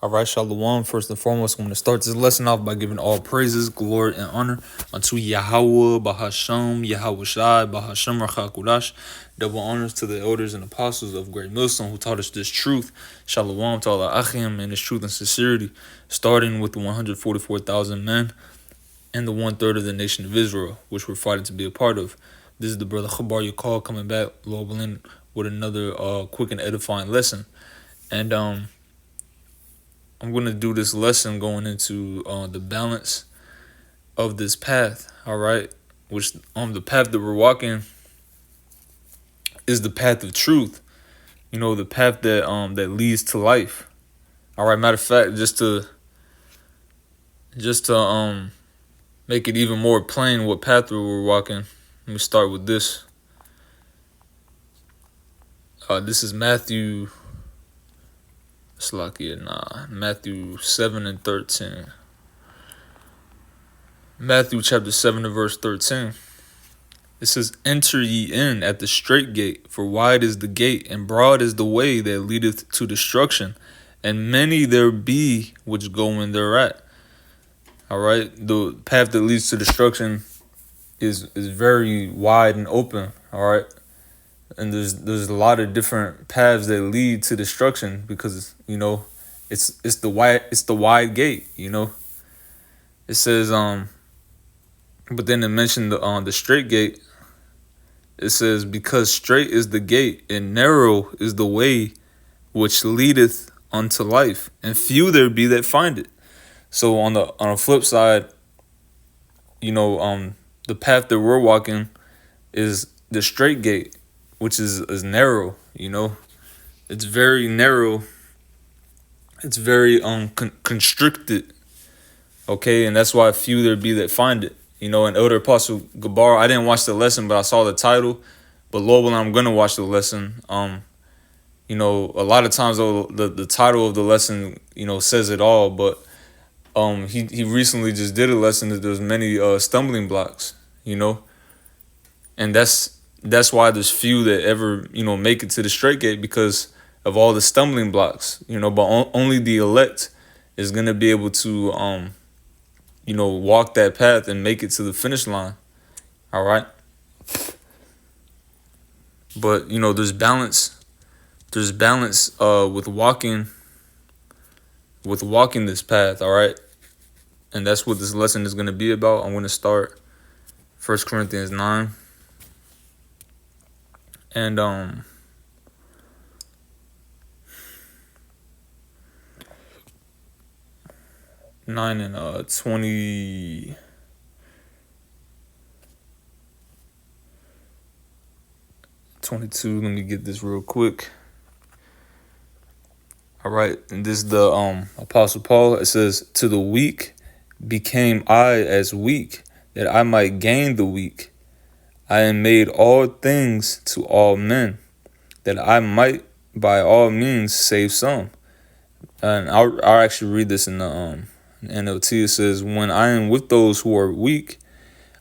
All right, Shalom. First and foremost, I'm going to start this lesson off by giving all praises, glory, and honor unto Yahweh, Bahasham, Yahweh Shai, Bahasham Rachakudash. Double honors to the elders and apostles of Great Millstone who taught us this truth. Shalom to all our Achim and this truth and sincerity, starting with the 144,000 men and the 1/3 of the nation of Israel, which we're fighting to be a part of. This is the brother Chabar Yakal coming back, Lord willing, with another quick and edifying lesson. And I'm going to do this lesson going into the balance of this path, all right? Which the path that we're walking is the path of truth. You know, the path that that leads to life. All right, matter of fact, just to make it even more plain what path we're walking, let me start with this. This is Matthew 7 and 13. Matthew chapter 7 and verse 13. It says, "Enter ye in at the strait gate, for wide is the gate, and broad is the way that leadeth to destruction, and many there be which go in thereat." All right, the path that leads to destruction is very wide and open. All right, and there's a lot of different paths that lead to destruction because it's the wide gate. It says but then it mentioned the straight gate. It says, "Because straight is the gate, and narrow is the way which leadeth unto life, and few there be that find it." So on the flip side, the path that we're walking is the straight gate, which is narrow. It's very narrow. It's very constricted. Okay, and that's why few there be that find it. And Elder Apostle Gabar, I didn't watch the lesson, but I saw the title. But Lord willing, I'm gonna watch the lesson. A lot of times though, the title of the lesson, says it all. But he recently just did a lesson that there's many stumbling blocks. And that's why there's few that ever make it to the straight gate, because of all the stumbling blocks. But only the elect is gonna be able to walk that path and make it to the finish line. All right. But there's balance. There's balance with walking this path. All right. And that's what this lesson is going to be about. I'm going to start 1 Corinthians 9 and 9 and 20. 22. Let me get this real quick. All right, and this is the Apostle Paul. It says, "To the weak became I as weak, that I might gain the weak. I am made all things to all men, that I might by all means save some." And I'll actually read this in the NLT. It says, "When I am with those who are weak,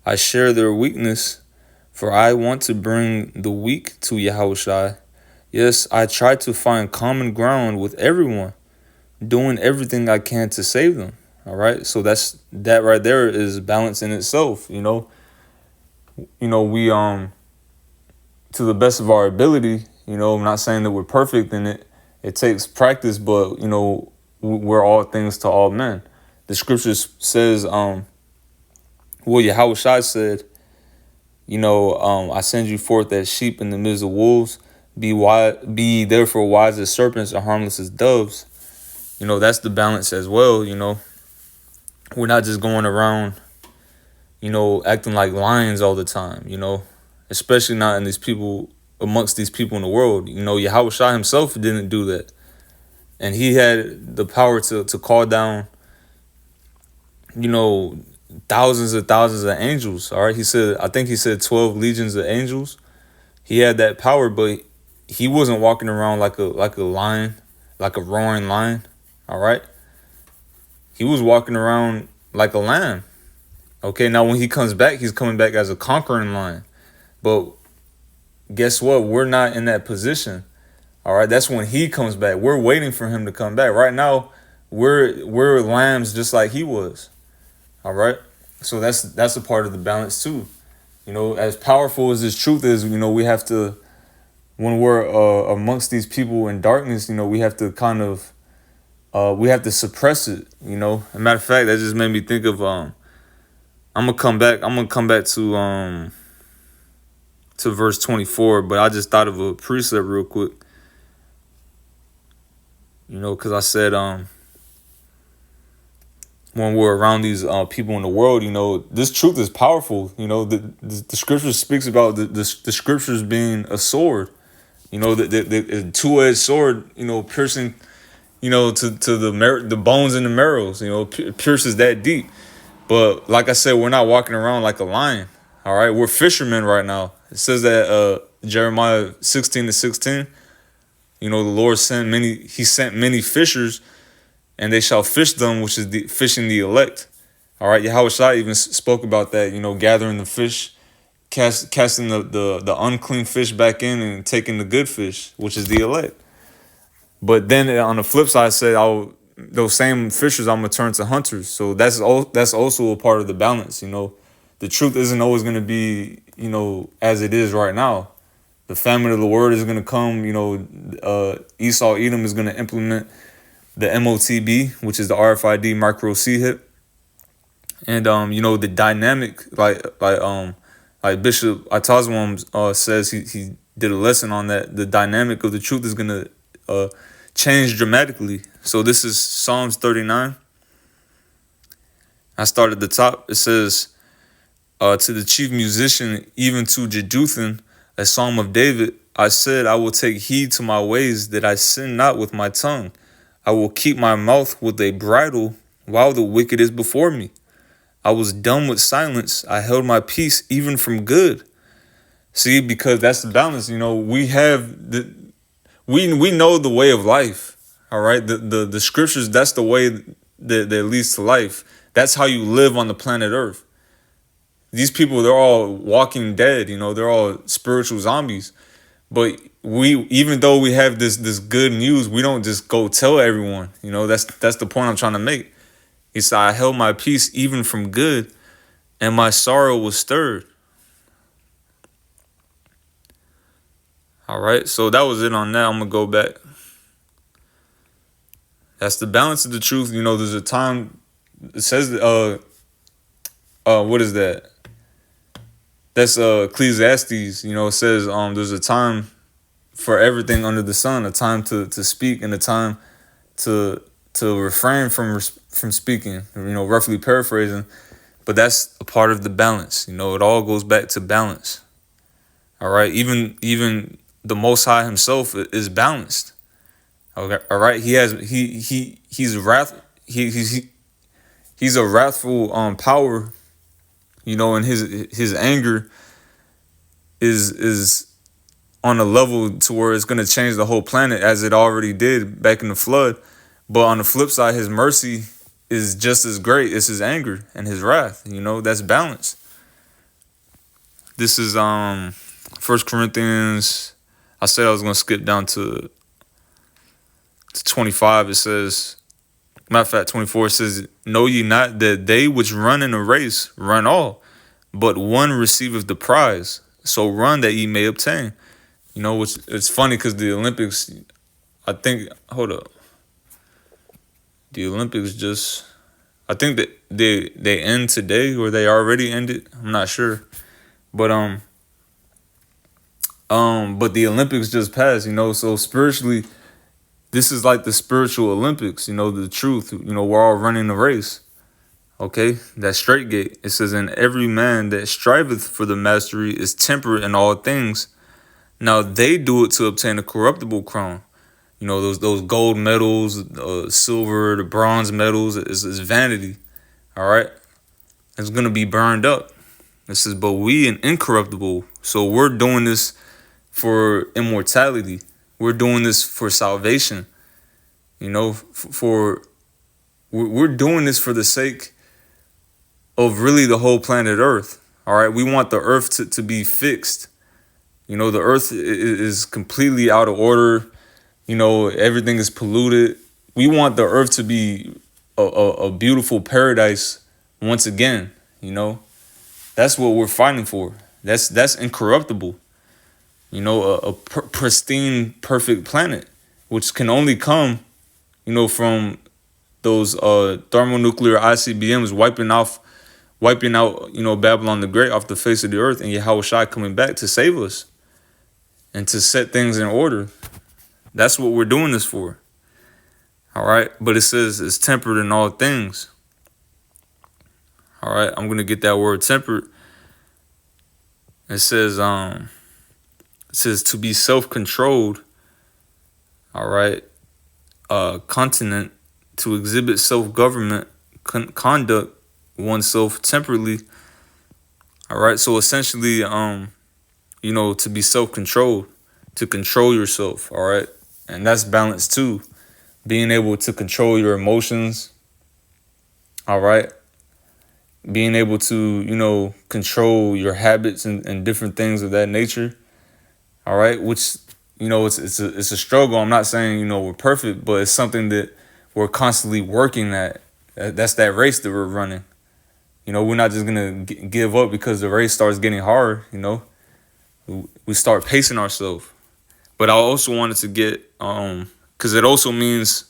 I share their weakness, for I want to bring the weak to Yahushua. Yes, I try to find common ground with everyone, doing everything I can to save them." All right, so that right there is balance in itself. We to the best of our ability. I'm not saying that we're perfect in it. It takes practice, but we're all things to all men. The scriptures says, Yahushua said, "I send you forth as sheep in the midst of wolves. Be therefore wise as serpents and harmless as doves." That's the balance as well. We're not just going around, acting like lions all the time, especially not amongst these people in the world. Yahushua himself didn't do that. And he had the power to call down, thousands of angels. All right. I think he said 12 legions of angels. He had that power, but he wasn't walking around like a lion, like a roaring lion. All right. He was walking around like a lamb. Okay. Now, when he comes back, he's coming back as a conquering lion. But guess what? We're not in that position. All right. That's when he comes back. We're waiting for him to come back. Right now, We're lambs just like he was. All right. So that's a part of the balance too. As powerful as this truth is, we have to, when we're amongst these people in darkness, we have to kind of we have to suppress it. As a matter of fact, that just made me think of I'm gonna come back to verse 24, but I just thought of a precept real quick. Because I said when we're around these people in the world, this truth is powerful. The scripture speaks about the scriptures being a sword. The two-edged sword. Piercing. To the bones and the marrows. Pierces that deep. But like I said, we're not walking around like a lion. All right, we're fishermen right now. It says that Jeremiah 16:16. The Lord He sent many fishers, and they shall fish them, which is fishing the elect. All right, Yahweh Shai even spoke about that, gathering the fish, casting the unclean fish back in and taking the good fish, which is the elect. But then on the flip side, I said, those same fishers, I'm going to turn to hunters. So that's also a part of the balance, The truth isn't always going to be, as it is right now. The famine of the word is going to come, Esau Edom is going to implement the MOTB, which is the RFID micro C hip. And the dynamic, like Bishop Atazwam says, he did a lesson on that. The dynamic of the truth is gonna change dramatically. So this is Psalms 39. I start at the top. It says, to the chief musician, even to Jeduthun, a psalm of David, I said, I will take heed to my ways, that I sin not with my tongue. I will keep my mouth with a bridle while the wicked is before me. I was dumb with silence. I held my peace even from good. See, because that's the balance. We have we know the way of life. All right. The scriptures, that's the way that leads to life. That's how you live on the planet Earth. These people, they're all walking dead. They're all spiritual zombies. But even though we have this good news, we don't just go tell everyone. That's the point I'm trying to make. He said, I held my peace even from good, and my sorrow was stirred. All right, so that was it on that. I'm going to go back. That's the balance of the truth. There's a time, it says, what is that? That's Ecclesiastes. It says there's a time for everything under the sun, a time to speak and a time to refrain from speaking, roughly paraphrasing. But that's a part of the balance. It all goes back to balance. All right, even the Most High himself is balanced. Okay, all right, he's a wrathful power. And his anger is on a level to where it's going to change the whole planet, as it already did back in the flood. But on the flip side, his mercy is just as great as his anger and his wrath. That's balance. This is 1 Corinthians. I said I was going to skip down to 25. It says, matter of fact, 24 says, know ye not that they which run in a race run all, but one receiveth the prize. So run that ye may obtain. Which it's funny because the Olympics, I think, hold up. The Olympics I think that they end today, or they already ended. I'm not sure. But the Olympics just passed, so spiritually, this is like the spiritual Olympics, the truth. We're all running the race. Okay, that straight gate. It says, and every man that striveth for the mastery is temperate in all things. Now they do it to obtain a corruptible crown. Those gold medals, silver, the bronze medals is vanity. All right, it's gonna be burned up. It says, but we an incorruptible. So we're doing this for immortality. We're doing this for salvation. We're doing this for the sake of really the whole planet Earth. All right, we want the Earth to be fixed. The Earth is completely out of order. Everything is polluted. we want the earth to be a beautiful paradise once again. You know, that's what we're fighting for. That's incorruptible. You know, a pristine, perfect planet, which can only come, you know, from those thermonuclear ICBMs wiping out, you know, Babylon the Great off the face of the earth, and Yahweh Shai coming back to save us and to set things in order. That's what we're doing this for. All right. But it says it's tempered in all things. All right. I'm going to get that word tempered. It says to be self-controlled. All right. Continent, to exhibit self-government, conduct oneself temperately. All right. So essentially, you know, to be self-controlled, to control yourself. All right. And that's balance too. Being able to control your emotions. All right. Being able to, you know, control your habits and different things of that nature. All right. Which, you know, it's a struggle. I'm not saying, you know, we're perfect, but it's something that we're constantly working at. That's that race that we're running. You know, we're not just going to give up because the race starts getting hard, you know. We start pacing ourselves. But I also wanted to get, because it also means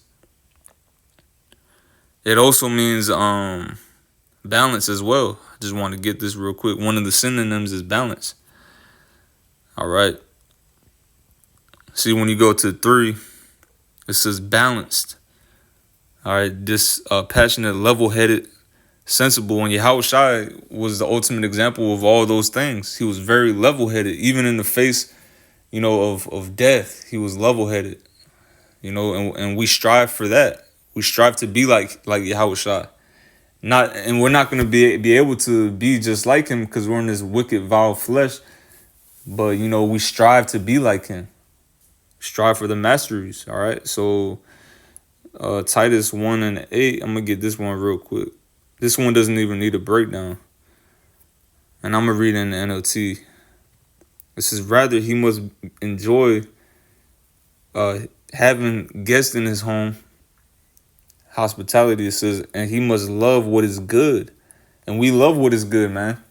balance as well. I just want to get this real quick. One of the synonyms is balance. All right. See, when you go to 3, it says balanced. All right. This passionate, level-headed, sensible. And Yahweh Shai was the ultimate example of all those things. He was very level-headed, even in the face, you know, of death. He was level-headed, you know, and we strive for that. We strive to be like Yahweh Shai. And we're not going to be able to be just like him because we're in this wicked, vile flesh. But, you know, we strive to be like him. Strive for the masteries. All right. So Titus 1:8. I'm going to get this one real quick. This one doesn't even need a breakdown. And I'm going to read in the NLT. It says, rather, he must enjoy having guests in his home. Hospitality, it says, and he must love what is good. And we love what is good, man.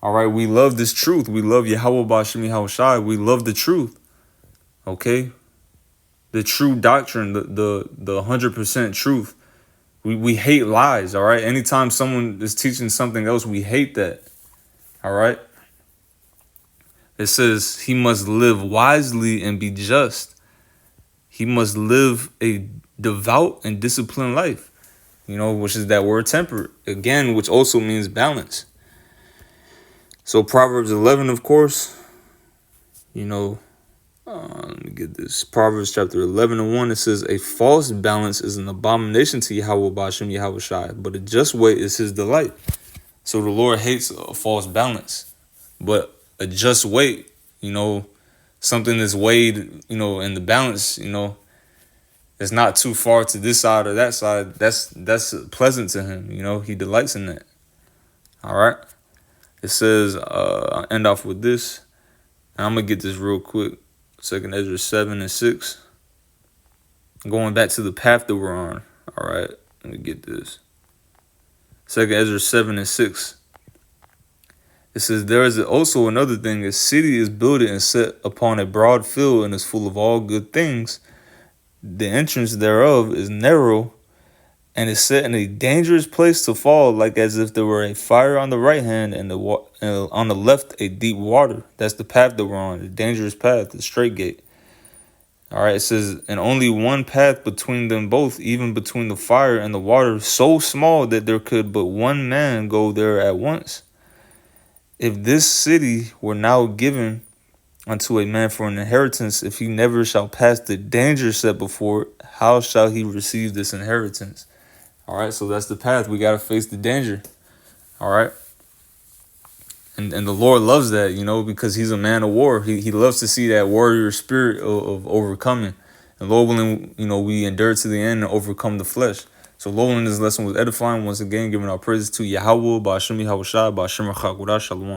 All right, we love this truth. We love Yahweh Ba'Shem Yahweh Shai. We love the truth. Okay? The true doctrine, the 100% truth. We hate lies, all right? Anytime someone is teaching something else, we hate that. All right? It says he must live wisely and be just. He must live a devout and disciplined life, you know, which is that word temperate, again, which also means balance. So Proverbs 11, of course, you know, let me get this. Proverbs chapter 11:1, it says, a false balance is an abomination to Yahweh Ba'Shem Yahweh Shai, but a just weight is his delight. So the Lord hates a false balance, but a just weight, you know, something that's weighed, you know, in the balance, you know, it's not too far to this side or that side. That's pleasant to him, you know. He delights in that. All right. It says, I'll end off with this. And I'm going to get this real quick. 2nd Ezra 7:6. Going back to the path that we're on. All right. Let me get this. 2nd Ezra 7:6. It says, there is also another thing. A city is built and set upon a broad field and is full of all good things. The entrance thereof is narrow and is set in a dangerous place to fall, like as if there were a fire on the right hand and on the left a deep water. That's the path that we're on, the dangerous path, the straight gate. All right, it says, and only one path between them both, even between the fire and the water, so small that there could but one man go there at once. If this city were now given unto a man for an inheritance, if he never shall pass the danger set before it, how shall he receive this inheritance? All right, so that's the path. We got to face the danger. All right. And the Lord loves that, you know, because he's a man of war. He loves to see that warrior spirit of overcoming. And Lord willing, you know, we endure to the end and overcome the flesh. So Lord willing, this lesson was edifying. Once again, giving our praises to Yahweh, Ba'Shem Yahweh Shai, Ba'Shem Shalom.